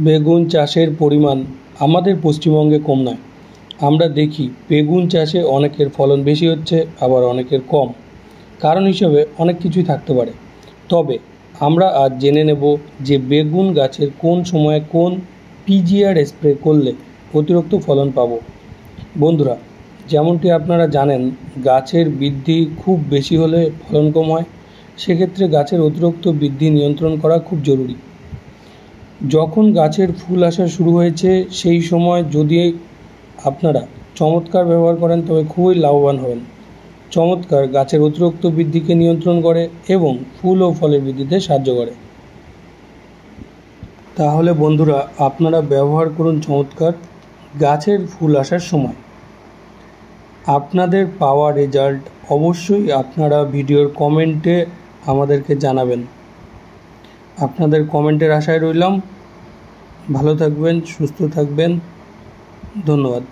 বেগুন চাষের পরিমাণ আমাদের পশ্চিমবঙ্গে কম নয়। আমরা দেখি বেগুন চাষে অনেকের ফলন বেশি হচ্ছে, আবার অনেকের কম। কারণ হিসেবে অনেক কিছুই থাকতে পারে। তবে আমরা আজ জেনে নেব যে বেগুন গাছের কোন সময়ে কোন পিজিআর স্প্রে করলে অতিরিক্ত ফলন পাবো। বন্ধুরা, যেমনটি আপনারা জানেন, গাছের বৃদ্ধি খুব বেশি হলে ফলন কম হয়। সেক্ষেত্রে গাছের অতিরিক্ত বৃদ্ধি নিয়ন্ত্রণ করা খুব জরুরি। যখন গাছের ফুল আসা শুরু হয়েছে সেই সময় যদি আপনারা চমৎকার ব্যবহার করেন তবে খুবই লাভবান হবেন। চমৎকার গাছের অতিরিক্ত বৃদ্ধিকে নিয়ন্ত্রণ করে এবং ফুল ও ফলের বৃদ্ধিতে সাহায্য করে। তাহলে বন্ধুরা, আপনারা ব্যবহার করুন চমৎকার গাছের ফুল আসার সময়। আপনাদের পাওয়া রেজাল্ট অবশ্যই আপনারা ভিডিওর কমেন্টে আমাদেরকে জানাবেন। আপনাদের কমেন্টের আশায় রইলাম। ভালো থাকবেন, সুস্থ থাকবেন। ধন্যবাদ।